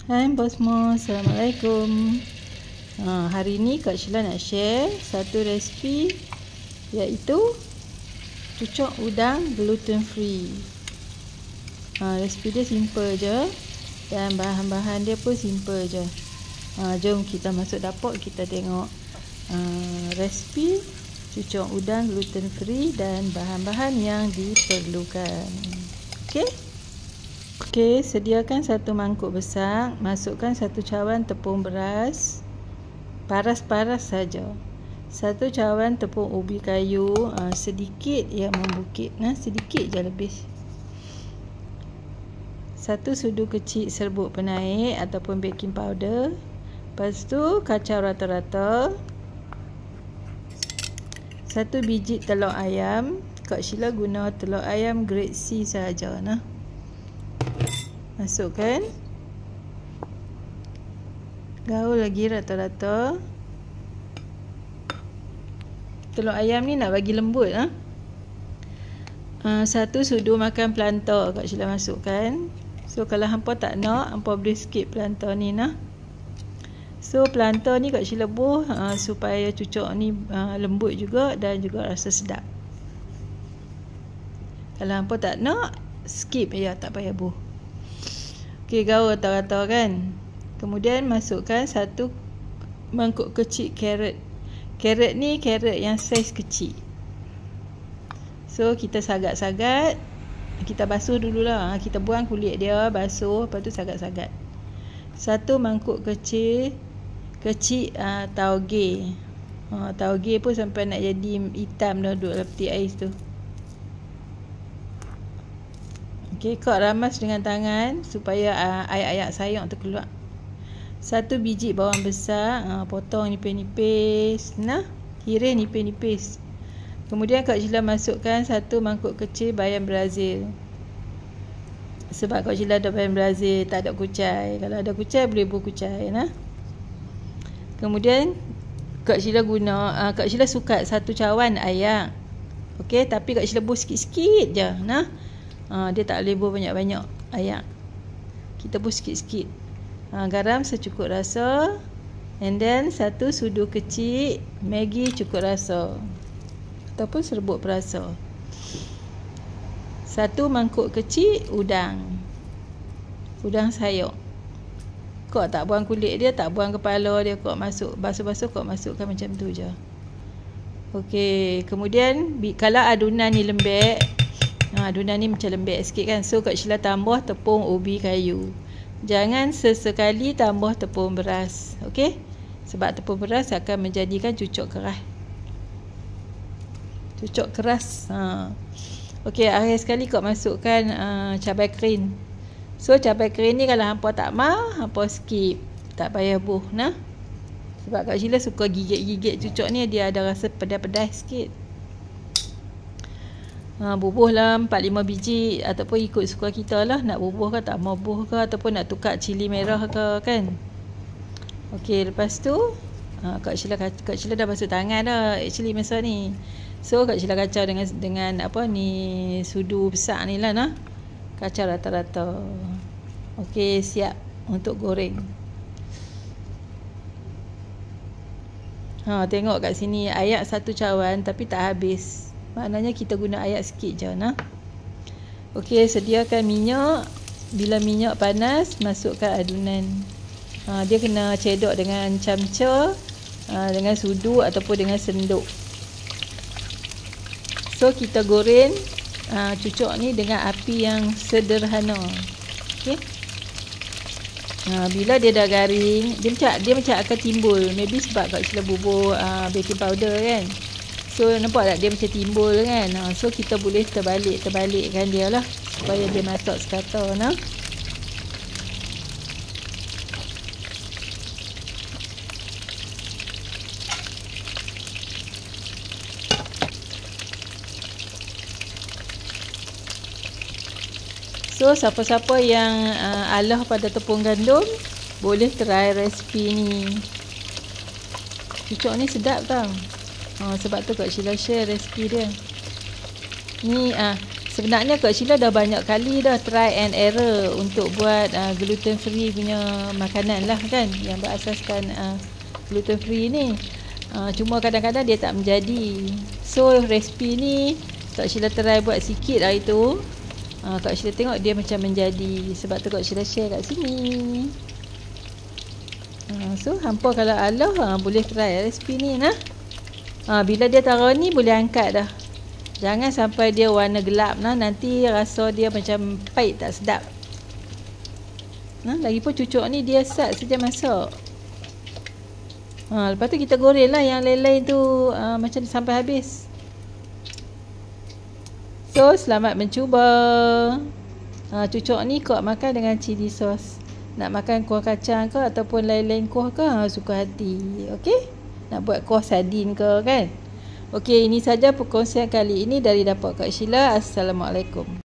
Hai bosmo, Assalamualaikum. Hari ni Kak Sheila nak share satu resipi, iaitu cucuk udang gluten free. Resipi dia simple je dan bahan-bahan dia pun simple je. Jom kita masuk dapur, kita tengok resipi cucuk udang gluten free dan bahan-bahan yang diperlukan. Okey, sediakan satu mangkuk besar, masukkan satu cawan tepung beras, paras-paras saja. Satu cawan tepung ubi kayu, sedikit yang membukit, sedikit je lebih. Satu sudu kecil serbuk penaik ataupun baking powder. Lepas tu kacau rata-rata. Satu biji telur ayam. Kak Sheila guna telur ayam grade C sahaja. Masukkan. Gaul lagi rata-rata. Telur ayam ni nak bagi lembut. Satu sudu makan plantar Kak Sheila masukkan. So kalau hampa tak nak, hampa boleh skip plantar ni So plantar ni Kak Sheila buh supaya cucuk ni lembut juga dan juga rasa sedap. Kalau hampa tak nak, skip je, tak payah buh. Okey, gaul rata-rata kan. Kemudian masukkan satu mangkuk kecil carrot. Carrot ni carrot yang saiz kecil. So kita sagat-sagat. Kita basuh dululah. Kita buang kulit dia, basuh, lepas tu sagat-sagat. Satu mangkuk kecil tauge. Tauge pun sampai nak jadi hitam dah duduk dalam peti ais tu. Okey, kau ramas dengan tangan supaya air-air sayur tu keluar. Satu biji bawang besar, potong nipis-nipis, iris nipis-nipis. Kemudian Kak Sheila masukkan satu mangkuk kecil bayam Brazil. Sebab Kak Sheila ada bayam Brazil, tak ada kucai. Kalau ada kucai boleh buah kucai, Kemudian Kak Sheila Kak Sheila suka satu cawan air. Okey, tapi Kak Sheila buh sikit-sikit je, dia tak boleh buh banyak-banyak air. Kita buh sikit-sikit. Garam secukup rasa. And then satu sudu kecil Maggi cukup rasa ataupun serbuk perasa. Satu mangkuk kecil udang sayur. Kau tak buang kulit dia, tak buang kepala dia, kau masuk basuh-basuh, kau masukkan macam tu je. Okey, kemudian kalau adunan ni lembek, adunan ni macam lembek sikit kan, so Kak Sheila tambah tepung ubi kayu. Jangan sesekali tambah tepung beras. Okey, sebab tepung beras akan menjadikan cucuk keras. Okey, akhir sekali kau masukkan cabai kering. So cabai kering ni kalau hampa tak mau, hampa skip, tak payah buh, sebab Kak Sheila suka gigit-gigit cucuk ni, dia ada rasa pedas-pedas sikit. Bubuhlah 4-5 biji ataupun ikut suka kita lah, nak bubuh ke tak mau bubuh ke, ataupun nak tukar cili merah ke kan. Okey, lepas tu Kak Sheila dah basuh tangan dah actually masa ni. So Kak Sheila kacau dengan sudu besar ni lah, kacau rata-rata. Okey, siap untuk goreng. Tengok kat sini air satu cawan tapi tak habis. Maknanya kita guna air sikit je, Okey, sediakan minyak. Bila minyak panas, masukkan adunan. Dia kena cedok dengan camca, dengan sudu ataupun dengan senduk. So kita goreng cucuk ni dengan api yang sederhana. Okey. Bila dia dah garing, dia macam akan timbul. Maybe sebab Kak Sheila bubuh baking powder kan. So nampak tak dia macam timbul kan. So kita boleh terbalikkan dia lah supaya dia masak sekata, So siapa-siapa yang alah pada tepung gandum, boleh try resipi ni. Cucuk ni sedap tau. Sebab tu Kak Sheila share resipi dia. Ni Sebenarnya Kak Sheila dah banyak kali dah try and error untuk buat gluten free punya makanan lah kan, yang berasaskan gluten free ni. Cuma kadang-kadang dia tak menjadi. So resipi ni Kak Sheila try buat sikit hari tu. Kak Sheila tengok dia macam menjadi. Sebab tu Kak Sheila share kat sini. So hampa kalau Allah boleh try resipi ni nah. Bila dia taruh ni boleh angkat dah. Jangan sampai dia warna gelap nah, nanti rasa dia macam pahit tak sedap. Lagipun cucuk ni dia sat saja masak. Lepas tu kita goreng lah yang lain-lain tu macam sampai habis. So selamat mencuba. Cucuk ni kau makan dengan chili sauce. Nak makan kuah kacang ke ataupun lain-lain kuah ke, suka hati. Okey? Nak buat kuah sardin ke kan. Okey, ini saja perkongsian kali ini dari dapur Kak Sheila. Assalamualaikum.